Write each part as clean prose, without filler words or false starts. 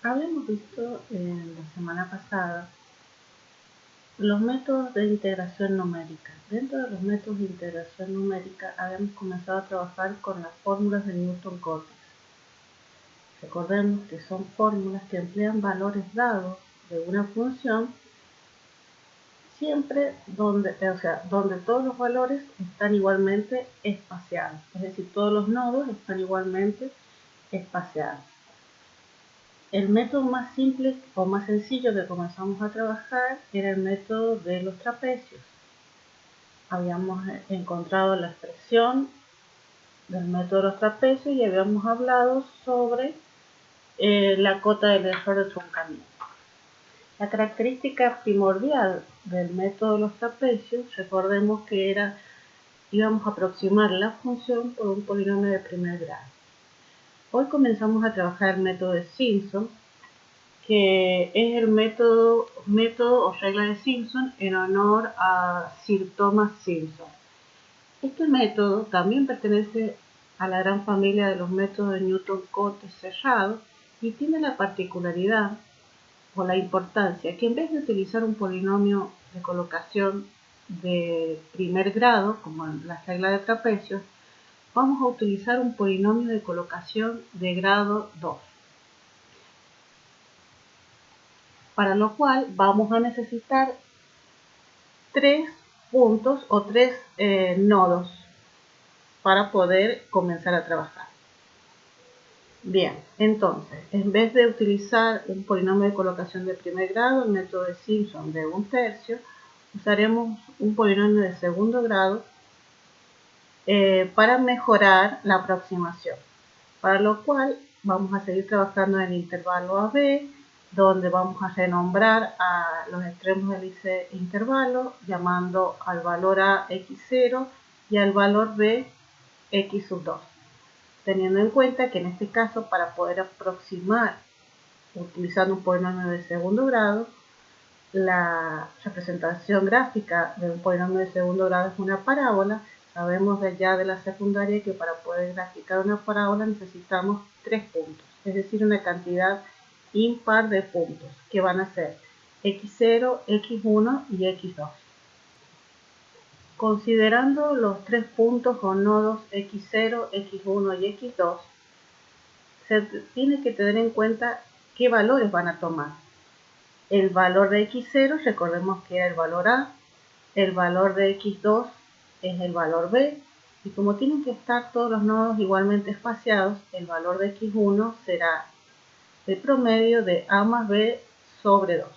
Habíamos visto la semana pasada los métodos de integración numérica. Dentro de los métodos de integración numérica habíamos comenzado a trabajar con las fórmulas de Newton-Cotes. Recordemos que son fórmulas que emplean valores dados de una función siempre donde todos los valores están igualmente espaciados, es decir, todos los nodos están igualmente espaciados. El método más simple o más sencillo que comenzamos a trabajar era el método de los trapecios. Habíamos encontrado la expresión del método de los trapecios y habíamos hablado sobre la cota del error de truncamiento. La característica primordial del método de los trapecios, recordemos que íbamos a aproximar la función por un polinomio de primer grado. Hoy comenzamos a trabajar el método de Simpson, que es el método o regla de Simpson en honor a Sir Thomas Simpson. Este método también pertenece a la gran familia de los métodos de Newton-Cotes cerrados y tiene la particularidad o la importancia que en vez de utilizar un polinomio de colocación de primer grado, como en la regla de trapecios, vamos a utilizar un polinomio de colocación de grado 2. Para lo cual vamos a necesitar 3 puntos o 3 nodos para poder comenzar a trabajar. Bien, entonces, en vez de utilizar un polinomio de colocación de primer grado, el método de Simpson de 1/3, usaremos un polinomio de segundo grado para mejorar la aproximación. Para lo cual vamos a seguir trabajando en el intervalo AB, donde vamos a renombrar a los extremos del intervalo, llamando al valor A x0 y al valor B x sub 2. Teniendo en cuenta que en este caso, para poder aproximar utilizando un polinomio de segundo grado, la representación gráfica de un polinomio de segundo grado es una parábola. Sabemos ya de la secundaria que para poder graficar una parábola necesitamos 3 puntos, es decir, una cantidad impar de puntos, que van a ser x0, x1 y x2. Considerando los 3 puntos o nodos x0, x1 y x2, se tiene que tener en cuenta qué valores van a tomar. El valor de x0, recordemos que era el valor A, el valor de x2 es el valor B, y como tienen que estar todos los nodos igualmente espaciados, el valor de x1 será el promedio de A más B sobre 2.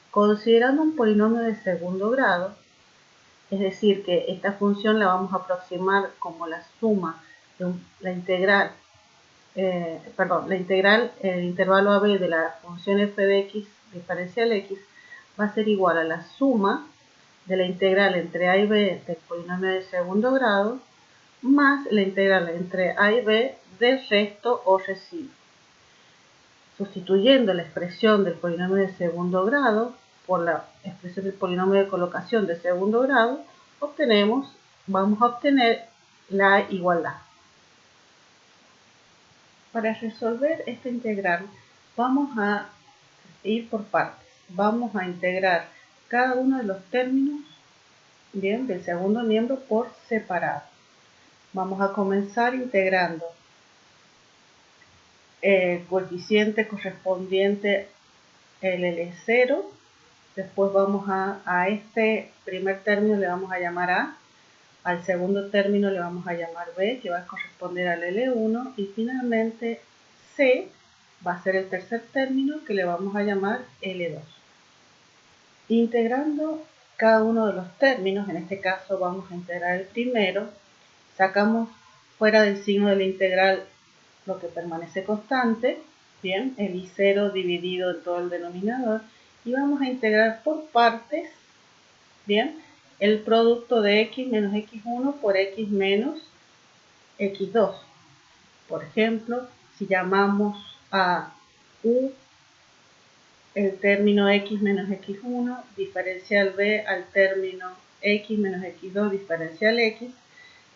Considerando un polinomio de segundo grado, es decir, que esta función la vamos a aproximar como la suma de la integral, el intervalo AB de la función f de x diferencial x va a ser igual a la suma de la integral entre a y b del polinomio de segundo grado más la integral entre a y b del resto o residuo. Sustituyendo la expresión del polinomio de segundo grado por la expresión del polinomio de colocación de segundo grado, vamos a obtener la igualdad. Para resolver esta integral vamos a ir por partes. Vamos a integrar cada uno de los términos del segundo miembro por separado. Vamos a comenzar integrando el coeficiente correspondiente el L0. Después vamos a este primer término le vamos a llamar A. Al segundo término le vamos a llamar B, que va a corresponder al L1, y finalmente C va a ser el tercer término, que le vamos a llamar L2. Integrando cada uno de los términos, en este caso vamos a integrar el primero, sacamos fuera del signo de la integral lo que permanece constante, bien, el I0 dividido en todo el denominador, y vamos a integrar por partes, bien, el producto de x menos x1 por x menos x2. Por ejemplo, si llamamos a u el término x menos x1, diferencial b al término x menos x2, diferencial x,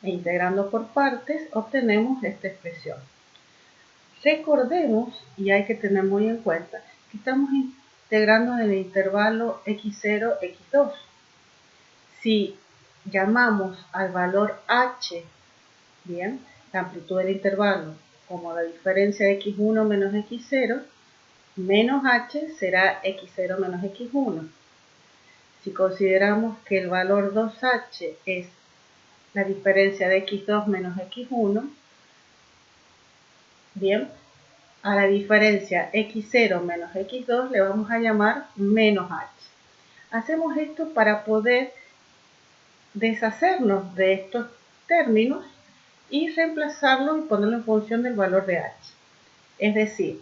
e integrando por partes obtenemos esta expresión. Recordemos, y hay que tener muy en cuenta, que estamos integrando en el intervalo x0, x2. Si llamamos al valor h, bien, la amplitud del intervalo, como la diferencia de x1 menos x0, menos h será x0 menos x1. Si consideramos que el valor 2h es la diferencia de x2 menos x1, bien, a la diferencia x0 menos x2 le vamos a llamar menos h. Hacemos esto para poder deshacernos de estos términos y reemplazarlos y ponerlo en función del valor de h. Es decir,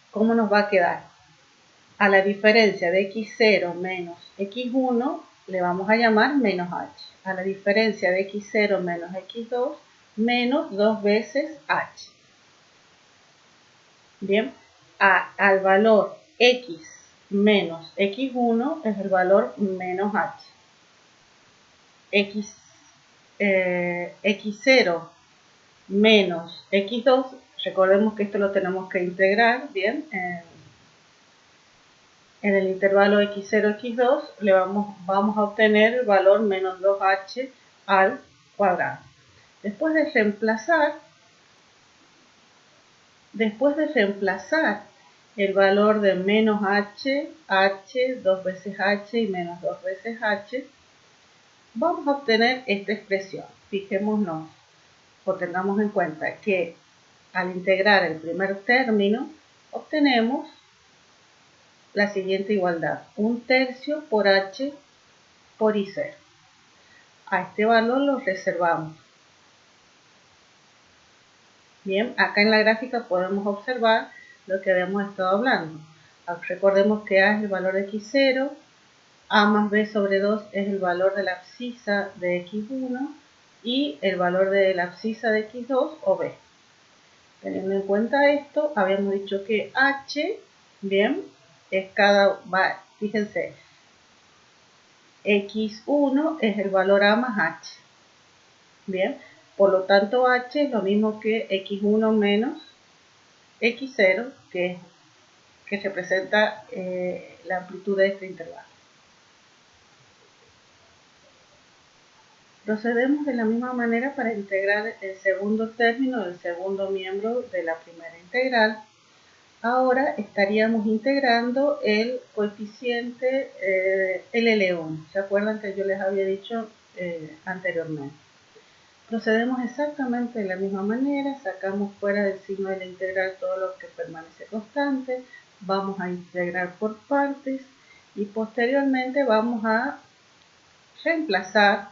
¿cómo nos va a quedar? A la diferencia de x0 menos x1 le vamos a llamar menos h. A la diferencia de x0 menos x2 menos 2 veces h. Bien, al valor x menos x1 es el valor menos h. X0 menos x2, recordemos que esto lo tenemos que integrar, bien, en el intervalo x0, x2 vamos a obtener el valor menos 2h al cuadrado. Después de reemplazar el valor de menos h, 2 veces h y menos 2 veces h, vamos a obtener esta expresión. Fijémonos o tengamos en cuenta que al integrar el primer término obtenemos la siguiente igualdad: 1/3 por h por i0. A este valor lo reservamos. Bien, acá en la gráfica podemos observar lo que habíamos estado hablando. Recordemos que a es el valor de x0, a más b sobre 2 es el valor de la abscisa de x1 y el valor de la abscisa de x2 o b. Teniendo en cuenta esto, habíamos dicho que h, bien, es fíjense, x1 es el valor a más h. Bien, por lo tanto h es lo mismo que x1 menos x0, que representa la amplitud de este intervalo. Procedemos de la misma manera para integrar el segundo término del segundo miembro de la primera integral. Ahora estaríamos integrando el coeficiente LL1. ¿Se acuerdan que yo les había dicho anteriormente? Procedemos exactamente de la misma manera, sacamos fuera del signo de la integral todo lo que permanece constante, vamos a integrar por partes y posteriormente vamos a reemplazar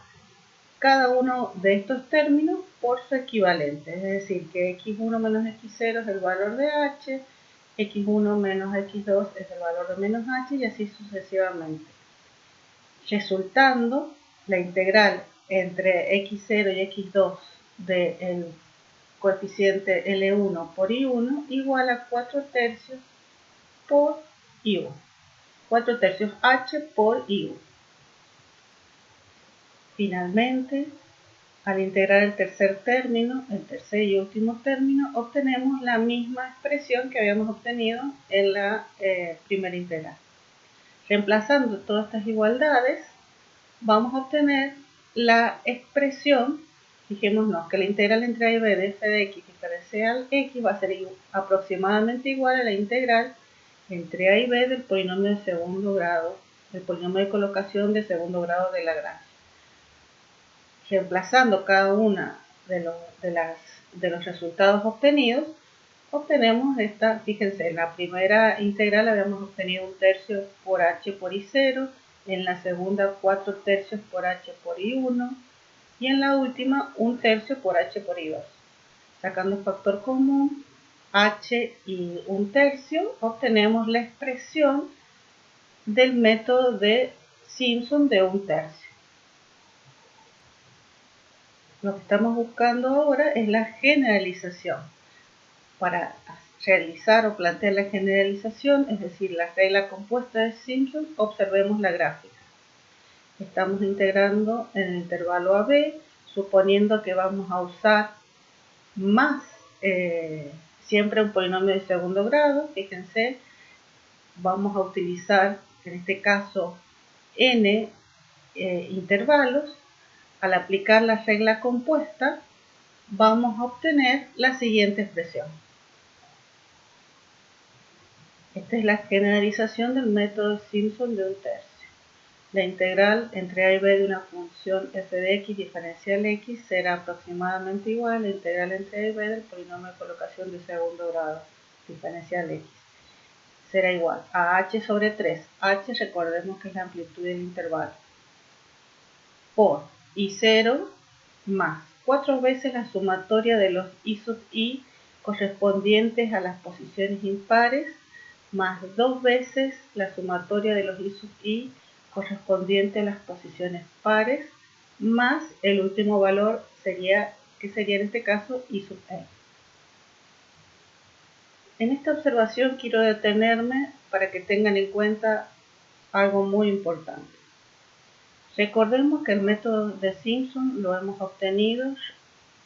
cada uno de estos términos por su equivalente, es decir, que x1 menos x0 es el valor de h, x1 menos x2 es el valor de menos h y así sucesivamente, resultando la integral entre x0 y x2 del coeficiente L1 por I1 igual a 4/3 por I1, 4/3 h por I1. Finalmente, al integrar el tercer término, el tercer y último término, obtenemos la misma expresión que habíamos obtenido en la primera integral. Reemplazando todas estas igualdades, vamos a obtener la expresión, fijémonos que la integral entre a y b de f de x diferencial x va a ser aproximadamente igual a la integral entre a y b del polinomio de segundo grado, del polinomio de colocación de segundo grado de Lagrange. Reemplazando cada una de los resultados obtenidos, obtenemos esta, fíjense, en la primera integral habíamos obtenido 1/3 por h por i0, en la segunda 4/3 por h por i1 y en la última 1/3 por h por i2. Sacando factor común, h y 1/3, obtenemos la expresión del método de Simpson de 1/3. Lo que estamos buscando ahora es la generalización. Para realizar o plantear la generalización, es decir, la regla compuesta de Simpson, observemos la gráfica. Estamos integrando en el intervalo AB, suponiendo que vamos a usar más siempre un polinomio de segundo grado. Fíjense, vamos a utilizar en este caso n intervalos. Al aplicar la regla compuesta, vamos a obtener la siguiente expresión. Esta es la generalización del método de Simpson de un tercio. La integral entre a y b de una función f de x diferencial x será aproximadamente igual a la integral entre a y b del polinomio de colocación de segundo grado diferencial x. Será igual a h sobre 3. H, recordemos que es la amplitud del intervalo. Por I0 más 4 veces la sumatoria de los I sub i correspondientes a las posiciones impares más 2 veces la sumatoria de los I sub i correspondiente a las posiciones pares, más el último valor que sería en este caso I sub n. En esta observación quiero detenerme para que tengan en cuenta algo muy importante. Recordemos que el método de Simpson lo hemos obtenido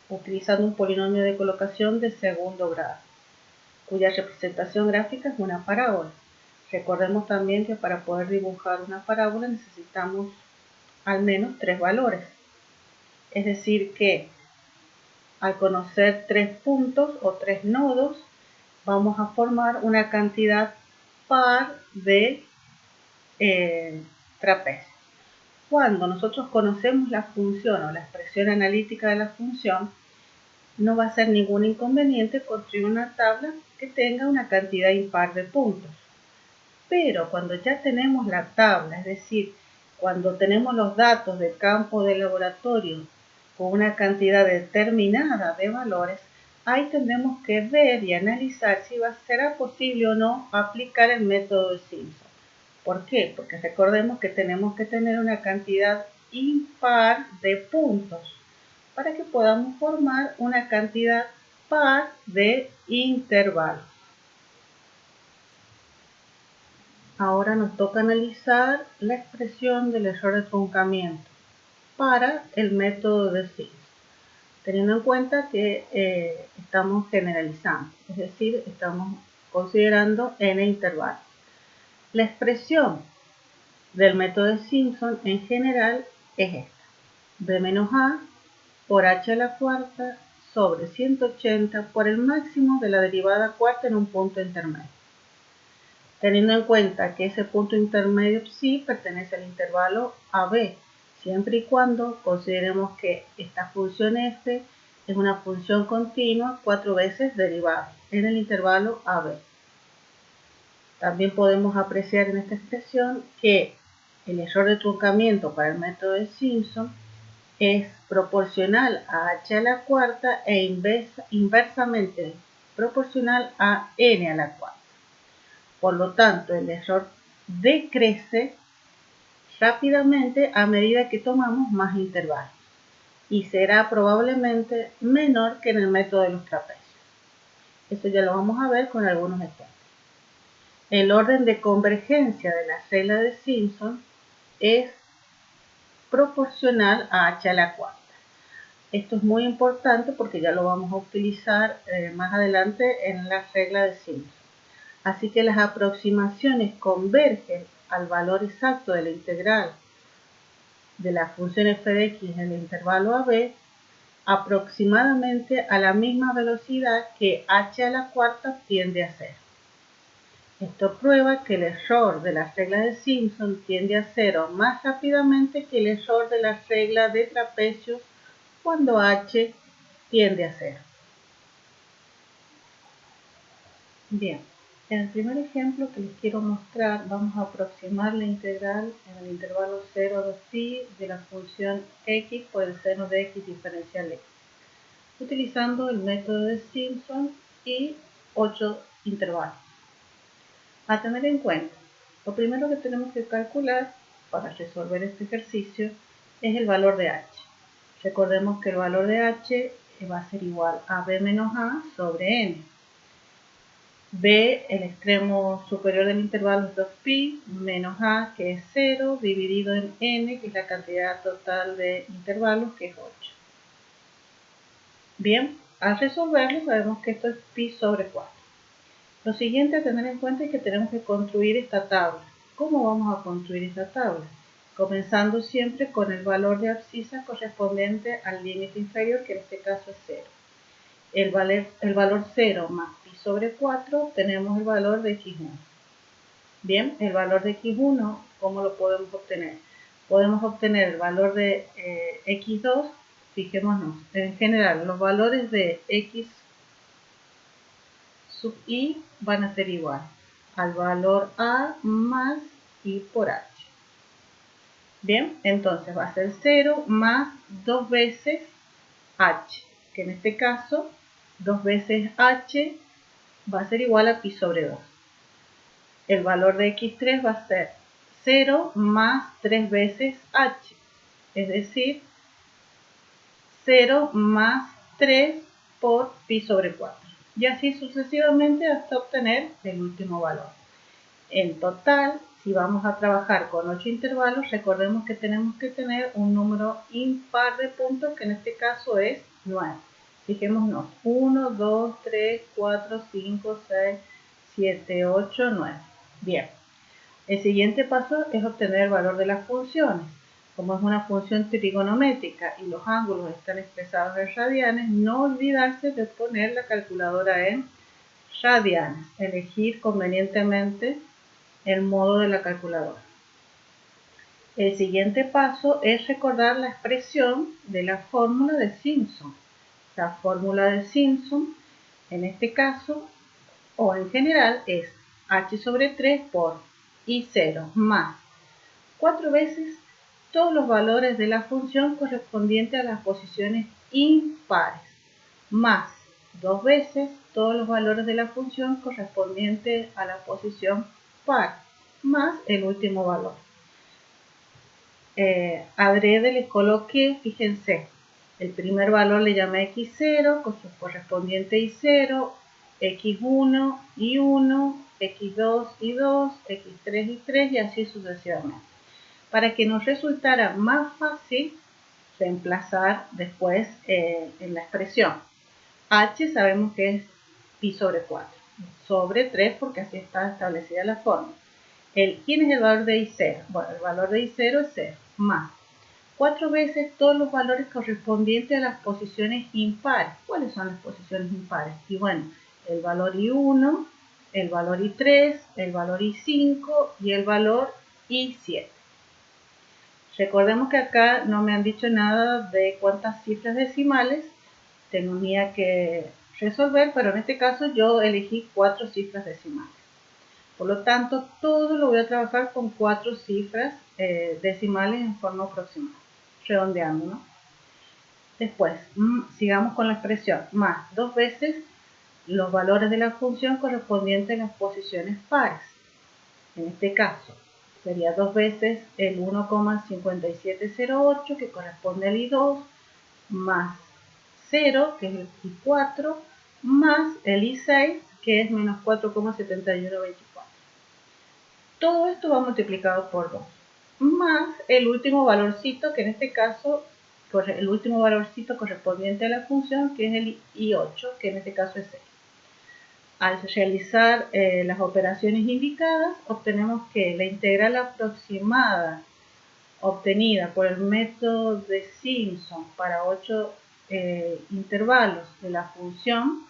utilizando un polinomio de colocación de segundo grado, cuya representación gráfica es una parábola. Recordemos también que para poder dibujar una parábola necesitamos al menos 3 valores. Es decir que al conocer 3 puntos o 3 nodos, vamos a formar una cantidad par de trapecios. Cuando nosotros conocemos la función o la expresión analítica de la función, no va a ser ningún inconveniente construir una tabla que tenga una cantidad impar de puntos. Pero cuando ya tenemos la tabla, es decir, cuando tenemos los datos del campo de laboratorio con una cantidad determinada de valores, ahí tendremos que ver y analizar si será posible o no aplicar el método de Simpson. ¿Por qué? Porque recordemos que tenemos que tener una cantidad impar de puntos para que podamos formar una cantidad par de intervalos. Ahora nos toca analizar la expresión del error de truncamiento para el método de Simpson, teniendo en cuenta que estamos generalizando, es decir, estamos considerando n intervalos. La expresión del método de Simpson en general es esta: b menos a por h a la cuarta sobre 180 por el máximo de la derivada cuarta en un punto intermedio. Teniendo en cuenta que ese punto intermedio sí pertenece al intervalo AB, siempre y cuando consideremos que esta función f es una función continua 4 veces derivada en el intervalo AB. También podemos apreciar en esta expresión que el error de truncamiento para el método de Simpson es proporcional a h a la cuarta e inversamente proporcional a n a la cuarta. Por lo tanto, el error decrece rápidamente a medida que tomamos más intervalos y será probablemente menor que en el método de los trapecios. Eso ya lo vamos a ver con algunos ejemplos. El orden de convergencia de la regla de Simpson es proporcional a h a la cuarta. Esto es muy importante porque ya lo vamos a utilizar más adelante en la regla de Simpson. Así que las aproximaciones convergen al valor exacto de la integral de la función f de x en el intervalo AB aproximadamente a la misma velocidad que h a la cuarta tiende a cero. Esto prueba que el error de la regla de Simpson tiende a cero más rápidamente que el error de la regla de trapecios cuando h tiende a cero. Bien. En el primer ejemplo que les quiero mostrar, vamos a aproximar la integral en el intervalo 0 a 2pi de la función x por el seno de x diferencial x, utilizando el método de Simpson y 8 intervalos. A tener en cuenta, lo primero que tenemos que calcular para resolver este ejercicio es el valor de h. Recordemos que el valor de h va a ser igual a b menos a sobre n. B, el extremo superior del intervalo es 2pi, menos a, que es 0, dividido en n, que es la cantidad total de intervalos, que es 8. Bien, al resolverlo sabemos que esto es pi sobre 4. Lo siguiente a tener en cuenta es que tenemos que construir esta tabla. ¿Cómo vamos a construir esta tabla? Comenzando siempre con el valor de abscisa correspondiente al límite inferior, que en este caso es 0. El valor 0 más pi sobre 4, tenemos el valor de x1. Bien, el valor de x1, ¿cómo lo podemos obtener? Podemos obtener el valor de x2, fijémonos, en general los valores de x sub i van a ser igual al valor a más i por h. Bien, entonces va a ser 0 más 2 veces h, que en este caso 2 veces h va a ser igual a pi sobre 2. El valor de x3 va a ser 0 más 3 veces h, es decir, 0 más 3 por pi sobre 4. Y así sucesivamente hasta obtener el último valor. En total, si vamos a trabajar con 8 intervalos, recordemos que tenemos que tener un número impar de puntos, que en este caso es 9. Fijémonos, 1, 2, 3, 4, 5, 6, 7, 8, 9. Bien, el siguiente paso es obtener el valor de las funciones. Como es una función trigonométrica y los ángulos están expresados en radianes, no olvidarse de poner la calculadora en radianes. Elegir convenientemente el modo de la calculadora. El siguiente paso es recordar la expresión de la fórmula de Simpson. La fórmula de Simpson, en este caso, o en general, es h sobre 3 por i0 más 4 veces todos los valores de la función correspondiente a las posiciones impares, más 2 veces todos los valores de la función correspondiente a la posición par, más el último valor. Adrede les coloqué, fíjense, el primer valor le llamé x0, con su correspondiente y0, x1, y1, x2, y2, x3, y3, y así sucesivamente. Para que nos resultara más fácil reemplazar después en la expresión. H sabemos que es pi sobre 4, sobre 3 porque así está establecida la forma. ¿Quién es el valor de I0? Bueno, el valor de I0 es 0, más 4 veces todos los valores correspondientes a las posiciones impares. ¿Cuáles son las posiciones impares? Y bueno, el valor I1, el valor I3, el valor I5 y el valor I7. Recordemos que acá no me han dicho nada de cuántas cifras decimales tenía que resolver, pero en este caso yo elegí 4 cifras decimales. Por lo tanto, todo lo voy a trabajar con 4 cifras decimales en forma aproximada, redondeando, ¿no? Después, sigamos con la expresión, más 2 veces los valores de la función correspondientes a las posiciones pares. En este caso, sería 2 veces el 1,5708, que corresponde al I2, más 0, que es el I4, más el I6, que es menos 4,7124. Todo esto va multiplicado por 2, más el último valorcito, que en este caso, el último valorcito correspondiente a la función, que es el I8, que en este caso es 6. Al realizar las operaciones indicadas, obtenemos que la integral aproximada obtenida por el método de Simpson para 8 intervalos de la función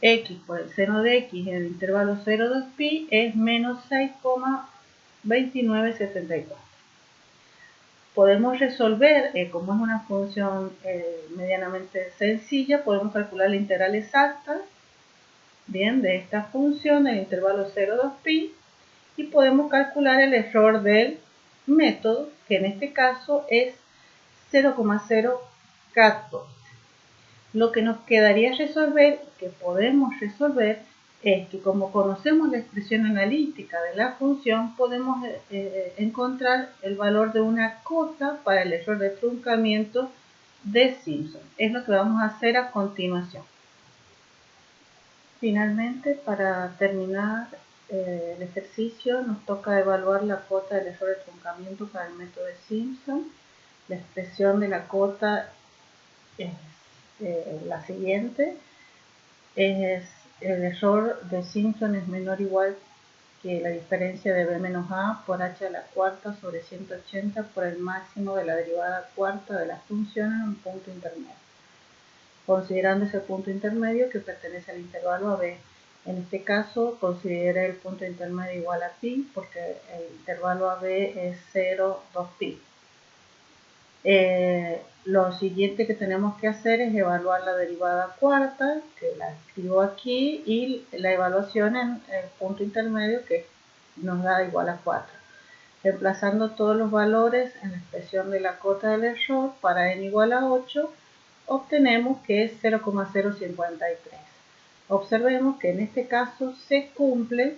x por el seno de x en el intervalo 0,2pi es menos 6,2974. Podemos resolver, como es una función medianamente sencilla, podemos calcular la integral exacta, bien, de esta función en el intervalo 0,2pi, y podemos calcular el error del método, que en este caso es 0,014. Lo que nos quedaría resolver, que podemos resolver, es que como conocemos la expresión analítica de la función, podemos encontrar el valor de una cota para el error de truncamiento de Simpson. Es lo que vamos a hacer a continuación. Finalmente, para terminar el ejercicio, nos toca evaluar la cota del error de truncamiento para el método de Simpson. La expresión de la cota es la siguiente. Es el error de Simpson es menor o igual que la diferencia de b menos a por h a la cuarta sobre 180 por el máximo de la derivada cuarta de la función en un punto intermedio, considerando ese punto intermedio que pertenece al intervalo AB. En este caso consideré el punto intermedio igual a pi porque el intervalo AB es 0, 2 pi. Lo siguiente que tenemos que hacer es evaluar la derivada cuarta, que la escribo aquí, y la evaluación en el punto intermedio que nos da igual a 4. Reemplazando todos los valores en la expresión de la cota del error para n igual a 8, obtenemos que es 0,053. Observemos que en este caso se cumple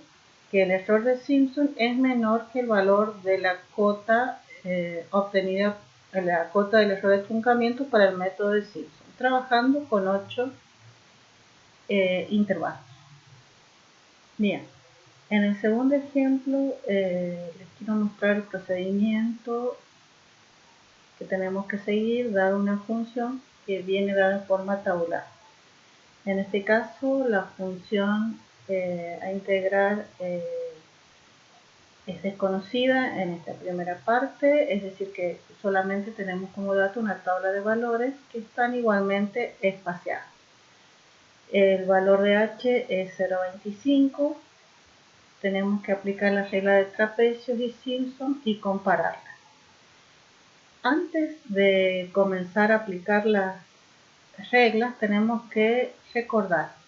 que el error de Simpson es menor que el valor de la cota obtenida en la cota del error de truncamiento para el método de Simpson, trabajando con 8 intervalos. Bien, en el segundo ejemplo les quiero mostrar el procedimiento que tenemos que seguir dada una función que viene dada en forma tabular. En este caso la función a integrar es desconocida en esta primera parte, es decir que solamente tenemos como dato una tabla de valores que están igualmente espaciadas. El valor de h es 0,25, tenemos que aplicar la regla de trapecios y Simpson y compararlas. Antes de comenzar a aplicar las reglas tenemos que recordar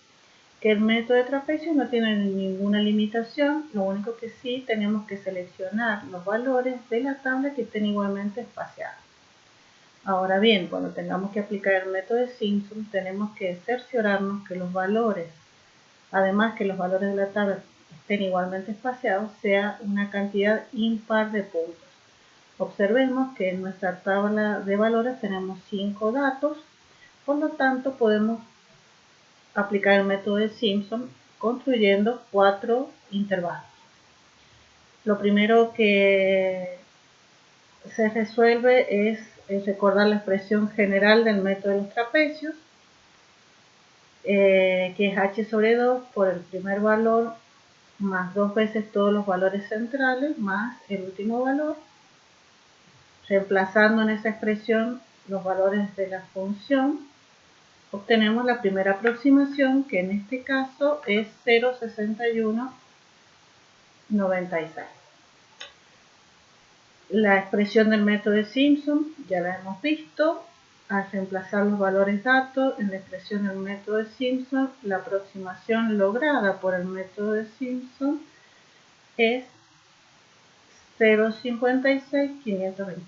que el método de trapecio no tiene ninguna limitación, lo único que sí tenemos que seleccionar los valores de la tabla que estén igualmente espaciados. Ahora bien, cuando tengamos que aplicar el método de Simpson, tenemos que cerciorarnos que los valores, además que los valores de la tabla estén igualmente espaciados, sea una cantidad impar de puntos. Observemos que en nuestra tabla de valores tenemos 5 datos, por lo tanto podemos aplicar el método de Simpson construyendo 4 intervalos. Lo primero que se resuelve es recordar la expresión general del método de los trapecios, que es h sobre 2 por el primer valor más 2 veces todos los valores centrales más el último valor, reemplazando en esa expresión los valores de la función. Obtenemos la primera aproximación, que en este caso es 0,6196. La expresión del método de Simpson ya la hemos visto. Al reemplazar los valores datos en la expresión del método de Simpson, la aproximación lograda por el método de Simpson es 0,56526.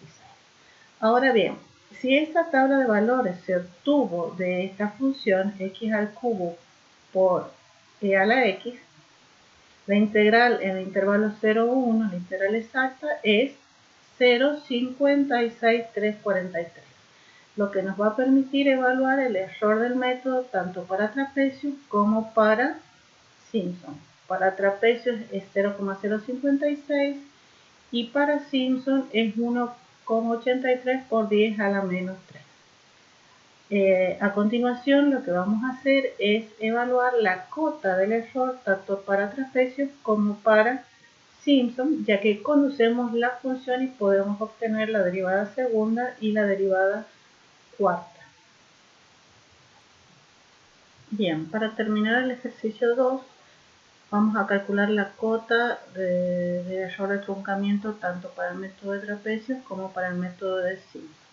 Ahora bien, si esta tabla de valores se obtuvo de esta función x al cubo por e a la x, la integral en el intervalo 0,1, la integral exacta, es 0,56343, lo que nos va a permitir evaluar el error del método tanto para trapecios como para Simpson. Para trapecios es 0,056 y para Simpson es 1,83 por 10 a la menos 3. A continuación lo que vamos a hacer es evaluar la cota del error tanto para trapecios como para Simpson, ya que conocemos la función y podemos obtener la derivada segunda y la derivada cuarta. Bien, para terminar el ejercicio 2 vamos a calcular la cota de error de truncamiento tanto para el método de trapecios como para el método de Simpson.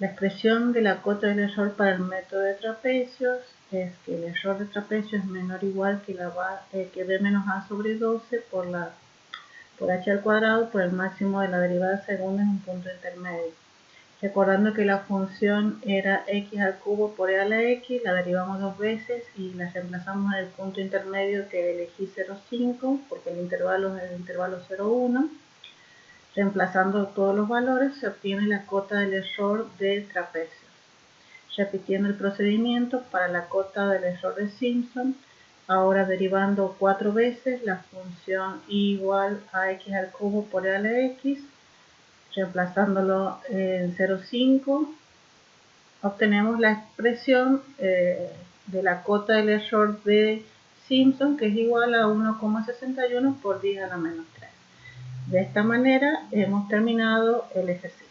La expresión de la cota del error para el método de trapecios es que el error de trapecio es menor o igual que b menos a sobre 12 por h al cuadrado por el máximo de la derivada segunda en un punto intermedio. Recordando que la función era x al cubo por e a la x, la derivamos 2 veces y la reemplazamos en el punto intermedio que elegí 0,5 porque el intervalo es el intervalo 0,1. Reemplazando todos los valores se obtiene la cota del error de trapecios. Repitiendo el procedimiento para la cota del error de Simpson, ahora derivando 4 veces la función y igual a x al cubo por e a la x, reemplazándolo en 0,5 obtenemos la expresión de la cota del error de Simpson, que es igual a 1,61 por 10 a la menos 3. De esta manera hemos terminado el ejercicio.